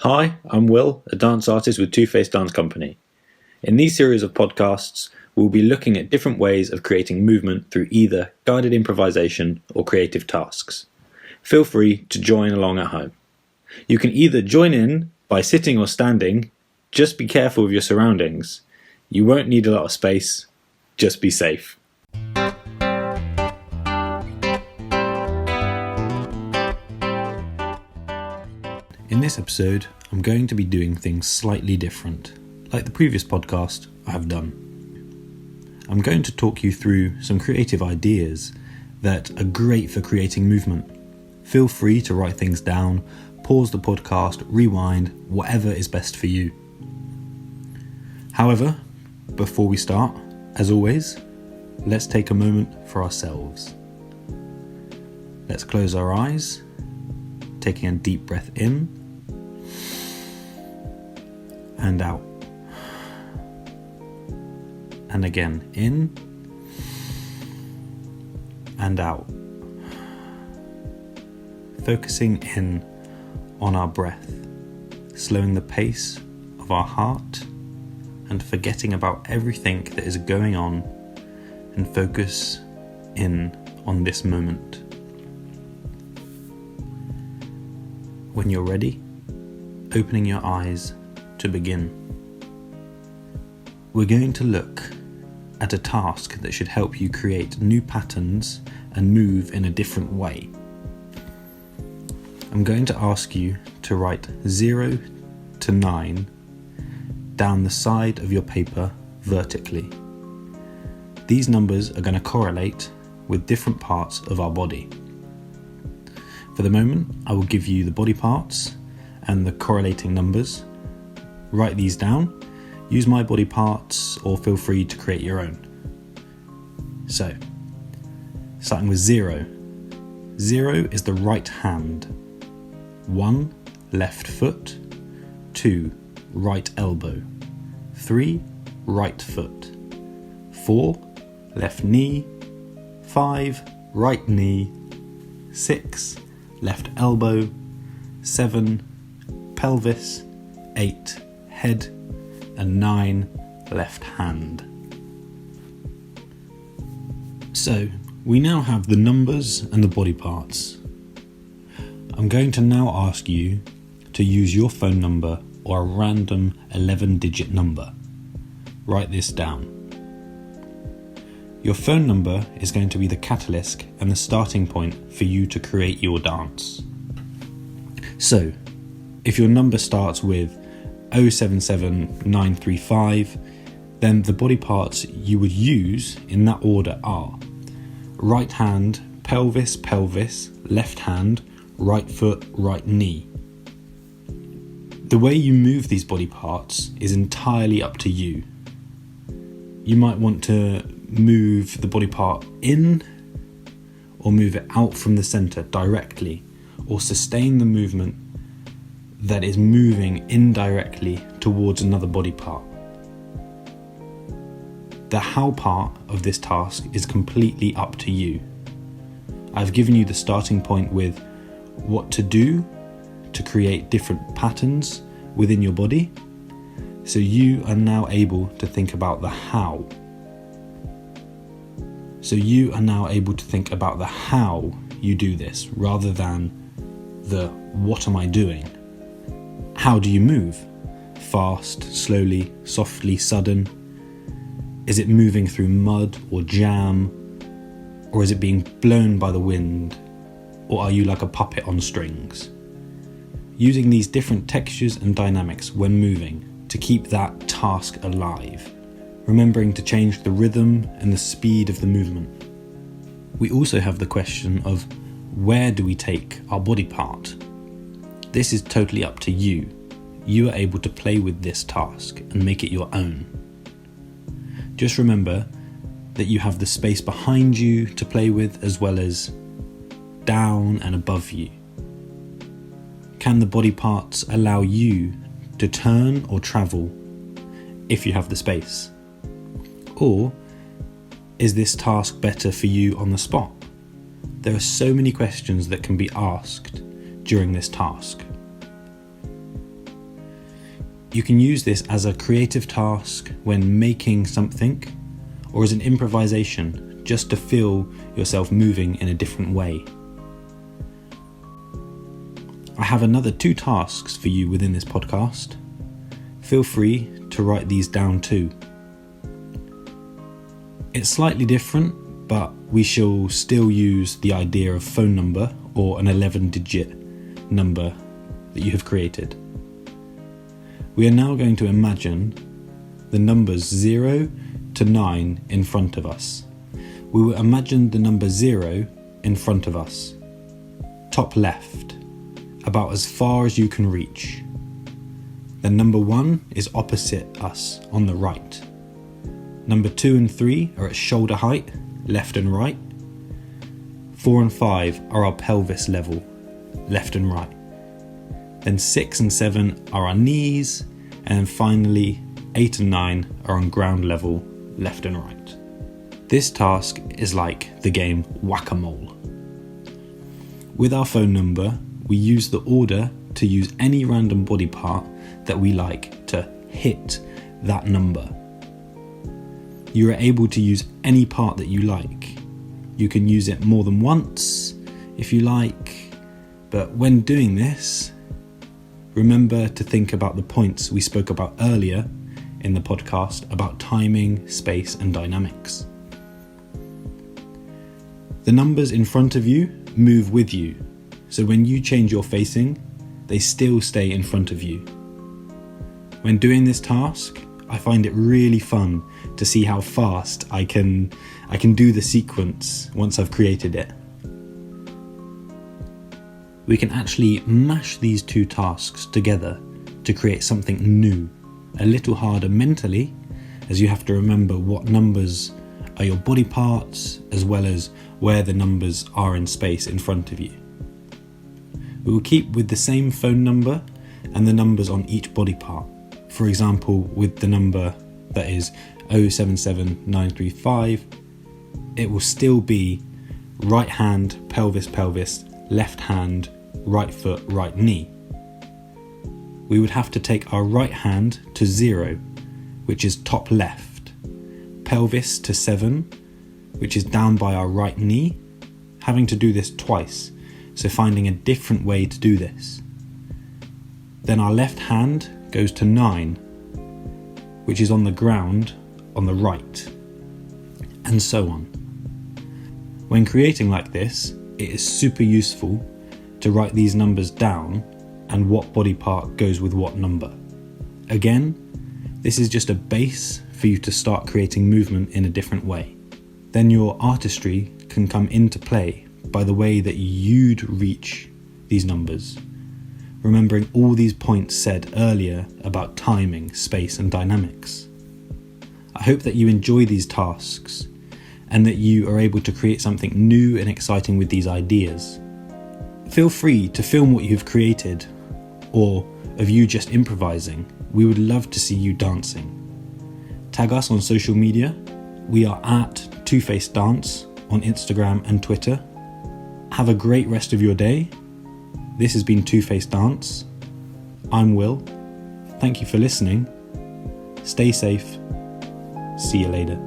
Hi, I'm Will, a dance artist with 2Faced Dance Company. In these series of podcasts, we'll be looking at different ways of creating movement through either guided improvisation or creative tasks. Feel free to join along at home. You can either join in by sitting or standing. Just be careful of your surroundings. You won't need a lot of space. Just be safe. In this episode, I'm going to be doing things slightly different, like the previous podcast I have done. I'm going to talk you through some creative ideas that are great for creating movement. Feel free to write things down, pause the podcast, rewind, whatever is best for you. However, before we start, as always, let's take a moment for ourselves. Let's close our eyes, taking a deep breath in and out. And again, in and out. Focusing in on our breath, slowing the pace of our heart and forgetting about everything that is going on and focus in on this moment. When you're ready, opening your eyes to begin. We're going to look at a task that should help you create new patterns and move in a different way. I'm going to ask you to write 0 to 9 down the side of your paper vertically. These numbers are going to correlate with different parts of our body. For the moment, I will give you the body parts and the correlating numbers. Write these down, use my body parts, or feel free to create your own. So, starting with 0. 0 is the right hand. 1, left foot. 2, right elbow. 3, right foot. 4, left knee. 5, right knee. 6, left elbow. 7, pelvis. 8, head. And 9, left hand. So, we now have the numbers and the body parts. I'm going to now ask you to use your phone number or a random 11-digit number. Write this down. Your phone number is going to be the catalyst and the starting point for you to create your dance. So, if your number starts with 077935, then the body parts you would use in that order are right hand, pelvis, pelvis, left hand, right foot, right knee. The way you move these body parts is entirely up to you. You might want to move the body part in or move it out from the center directly, or sustain the movement that is moving indirectly towards another body part. The how part of this task is completely up to you. I've given you the starting point with what to do to create different patterns within your body, so you are now able to think about the how. So you are now able to think about the how you do this rather than the what am I doing? How do you move? Fast, slowly, softly, sudden? Is it moving through mud or jam? Or is it being blown by the wind? Or are you like a puppet on strings? Using these different textures and dynamics when moving to keep that task alive, remembering to change the rhythm and the speed of the movement. We also have the question of where do we take our body part? This is totally up to you. You are able to play with this task and make it your own. Just remember that you have the space behind you to play with as well as down and above you. Can the body parts allow you to turn or travel if you have the space? Or is this task better for you on the spot? There are so many questions that can be asked during this task. You can use this as a creative task when making something, or as an improvisation just to feel yourself moving in a different way. I have another 2 tasks for you within this podcast. Feel free to write these down too. It's slightly different, but we shall still use the idea of phone number or an 11-digit number that you have created. We are now going to imagine the numbers 0 to 9 in front of us. We will imagine the number 0 in front of us, top left, about as far as you can reach. Then number 1 is opposite us on the right. Number 2 and 3 are at shoulder height, left and right. 4 and 5 are our pelvis level, left and right. Then 6 and 7 are our knees, and then finally 8 and 9 are on ground level, left and right. This task is like the game Whack-A-Mole. With our phone number, we use the order to use any random body part that we like to hit that number. You are able to use any part that you like. You can use it more than once if you like, but when doing this, remember to think about the points we spoke about earlier in the podcast about timing, space, and dynamics. The numbers in front of you move with you, so when you change your facing, they still stay in front of you. When doing this task, I find it really fun to see how fast I can do the sequence once I've created it. We can actually mash these 2 tasks together to create something new, a little harder mentally, as you have to remember what numbers are your body parts, as well as where the numbers are in space in front of you. We will keep with the same phone number and the numbers on each body part. For example, with the number that is 077935, it will still be right hand, pelvis, pelvis, left hand, right foot, right knee. We would have to take our right hand to 0, which is top left, pelvis to 7, which is down by our right knee, having to do this twice, so finding a different way to do this. Then our left hand goes to 9, which is on the ground on the right, and so on. When creating like this, it is super useful to write these numbers down and what body part goes with what number. Again, this is just a base for you to start creating movement in a different way. Then your artistry can come into play by the way that you'd reach these numbers, remembering all these points said earlier about timing, space, and dynamics. I hope that you enjoy these tasks and that you are able to create something new and exciting with these ideas. Feel free to film what you've created, or of you just improvising. We would love to see you dancing. Tag us on social media. We are at 2Faced Dance on Instagram and Twitter. Have a great rest of your day. This has been 2Faced Dance. I'm Will. Thank you for listening. Stay safe. See you later.